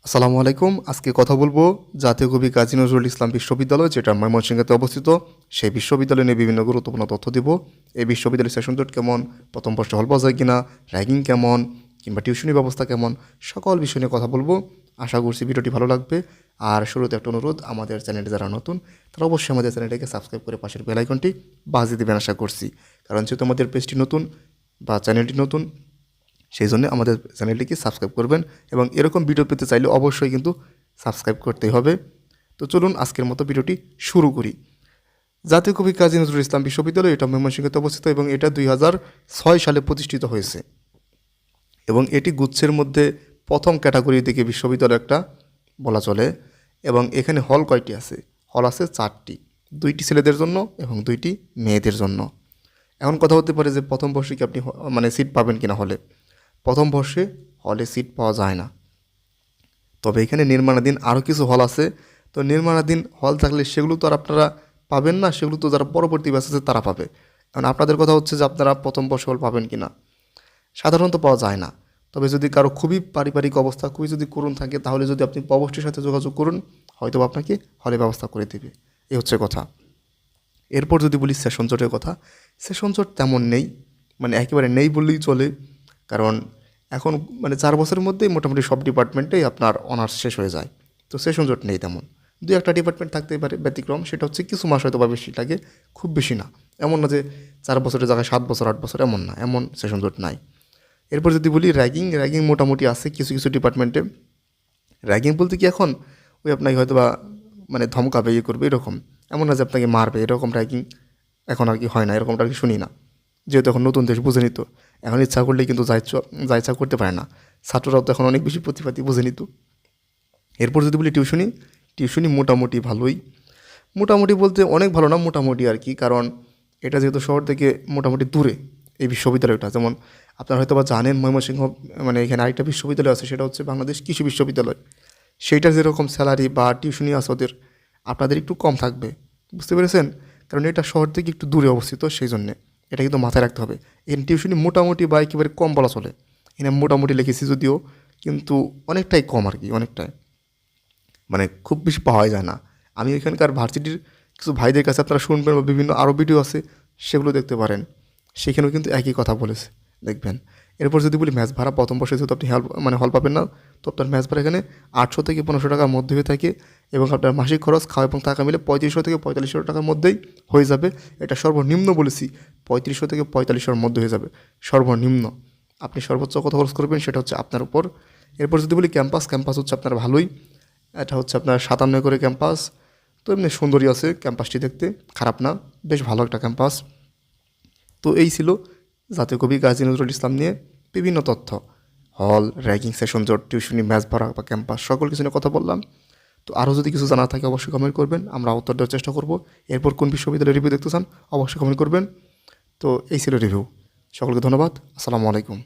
আসসালামু আলাইকুম। আজকে কথা বলবো জাতীয় কবি কাজী নজরুল ইসলাম বিশ্ববিদ্যালয়, যেটা ময়মনসিংহে অবস্থিত। সেই বিশ্ববিদ্যালয় নিয়ে বিভিন্ন গুরুত্বপূর্ণ তথ্য দিব। এই বিশ্ববিদ্যালয়ের সেশন জট কেমন, প্রথম বর্ষে হল পাওয়া যায় কিনা, র্যাগিং কেমন, কিংবা টিউশনি ব্যবস্থা কেমন, সকল বিষয় নিয়ে কথা বলবো। আশা করছি ভিডিওটি ভালো লাগবে। আর শুরুতে একটা অনুরোধ, আমাদের চ্যানেলটি যারা নতুন তারা অবশ্যই আমাদের চ্যানেলটিকে সাবস্ক্রাইব করে পাশের বেল আইকনটি বাজিয়ে দেবেন আশা করছি। কারণ যেহেতু আমাদের পেজটি নতুন বা চ্যানেলটি নতুন, সেই জন্য আমাদের চ্যানেলটিকে সাবস্ক্রাইব করবেন এবং এরকম ভিডিও পেতে চাইলে অবশ্যই কিন্তু সাবস্ক্রাইব করতেই হবে। তো চলুন আজকের মতো ভিডিওটি শুরু করি। জাতীয় কবি কাজী নজরুল ইসলাম বিশ্ববিদ্যালয়, এটা ময়মনসিংহে অবস্থিত এবং এটা 2006 সালে প্রতিষ্ঠিত হয়েছে এবং এটি গুচ্ছের মধ্যে প্রথম ক্যাটাগরি থেকে বিশ্ববিদ্যালয় একটা বলা চলে। এবং এখানে হল কয়টি আছে? হল আছে 4টি, 2টি ছেলেদের জন্য এবং 2টি মেয়েদের জন্য। এখন কথা হতে পারে যে প্রথম বর্ষে কি আপনি সিট পাবেন কিনা হলে। প্রথম বর্ষে হলে সিট পাওয়া যায় না, তবে এখানে নির্মাণাধীন আরও কিছু হল আছে। তো নির্মাণাধীন হল থাকলে সেগুলো তো আর আপনারা পাবেন না, সেগুলো তো যারা পরবর্তী ব্যাচ আছে তারা পাবে। কারণ আপনাদের কথা হচ্ছে যে আপনারা প্রথম বর্ষে হল পাবেন কি না। সাধারণত পাওয়া যায় না, তবে যদি কারো খুবই পারিবারিক অবস্থা খুবই যদি করুণ থাকে, তাহলে যদি আপনি প্রভোস্টের সাথে যোগাযোগ করুন, হয়তো আপনাকে হলে ব্যবস্থা করে দেবে। এই হচ্ছে কথা। এরপর যদি বলি সেশন জটের কথা, সেশন জট তেমন নেই, একেবারে নেই বললেই চলে। কারণ এখন 4 বছরের মধ্যেই মোটামুটি সব ডিপার্টমেন্টেই আপনার অনার্স শেষ হয়ে যায়। তো সেশন জট নেই তেমন। দু একটা ডিপার্টমেন্ট থাকতে পারে ব্যতিক্রম, সেটা হচ্ছে কিছু মাস হয়তো বা বেশি লাগে, খুব বেশি না। এমন না যে 4 বছরের জায়গায় 7 বছর 8 বছর, এমন না, এমন সেশন জট নাই। এরপর যদি বলি র্যাগিং মোটামুটি আছে কিছু কিছু ডিপার্টমেন্টে। র্যাগিং বলতে কি এখন ওই আপনাকে হয়তো বা ধমকাবে, ইয়ে করবে, এরকম। এমন না যে আপনাকে মারবে, এরকম র্যাগিং এখন আর কি হয় না, এরকমটা আর কি শুনি না। যেহেতু এখন নতুন দেশ, বুঝে নিত। এখন ইচ্ছা করলেই কিন্তু যা ইচ্ছা করতে পারে না। ছাত্ররাও তো এখন অনেক বেশি প্রতিবাদী, বুঝে নিত। এরপর যদি বলি টিউশনি মোটামুটি ভালোই। মোটামুটি বলতে অনেক ভালো না, মোটামুটি আর কি। কারণ এটা যেহেতু শহর থেকে মোটামুটি দূরে এই বিশ্ববিদ্যালয়টা। যেমন আপনারা হয়তো বা জানেন ময়মনসিংহ এখানে আরেকটা বিশ্ববিদ্যালয় আছে, সেটা হচ্ছে বাংলাদেশ কৃষি বিশ্ববিদ্যালয়। সেইটার যেরকম স্যালারি বা টিউশনি আছে ওদের, আপনাদের একটু কম থাকবে, বুঝতে পেরেছেন? কারণ এটা শহর থেকে একটু দূরে অবস্থিত, সেই জন্যে এটা কিন্তু মাথায় রাখতে হবে। এখানে টিউশনি মোটামুটি বা একেবারে কম বলা চলে। এখানে মোটামুটি লিখেছি যদিও, কিন্তু অনেকটাই কম আর কি, অনেকটাই। খুব বেশি পাওয়া যায় না। আমি এখানকার ভার্সিটির কিছু ভাইদের কাছে আপনারা শুনবেন, বা বিভিন্ন আরও ভিডিও আছে সেগুলো দেখতে পারেন, সেখানেও কিন্তু একই কথা বলেছে, দেখবেন। এরপর যদি বলি ম্যাচ ভাড়া, প্রথম বর্ষে যেহেতু আপনি হল পাবেন না, তো আপনার ম্যাচ ভাড়া এখানে 800 থেকে 1500 টাকার মধ্যে হয়ে থাকে। এবং আপনার মাসিক খরচ, খাওয়া এবং থাকা মিলে 3500 থেকে 4500 টাকার মধ্যেই হয়ে যাবে। এটা সর্বনিম্ন বলেছি, 3500 থেকে 4500-র মধ্যে হয়ে যাবে সর্বনিম্ন। আপনি সর্বোচ্চ কত খরচ করবেন সেটা হচ্ছে আপনার উপর। এরপর যদি বলি ক্যাম্পাস হচ্ছে আপনার ভালোই। এটা হচ্ছে আপনার 57 করে ক্যাম্পাস। তো এমনি সুন্দরই আছে ক্যাম্পাসটি, দেখতে খারাপ না, বেশ ভালো একটা ক্যাম্পাস। তো এই ছিল জাতীয় কবি কাজী নজরুল ইসলাম নিয়ে বিভিন্ন তথ্য। হল, র্যাগিং, সেশন জট, টিউশনি, ম্যাচ ভাড়া বা ক্যাম্পাস, সকল কিছু নিয়ে কথা বললাম। তো আরও যদি কিছু জানা থাকে অবশ্যই কমেন্ট করবেন, আমরা উত্তর দেওয়ার চেষ্টা করব। এরপর কোন বিশ্ববিদ্যালয়ের রিভিউ দেখতে চান অবশ্যই কমেন্ট করবেন। তো এই ছিল রিভিউ। সকলকে ধন্যবাদ। আসসালামু আলাইকুম।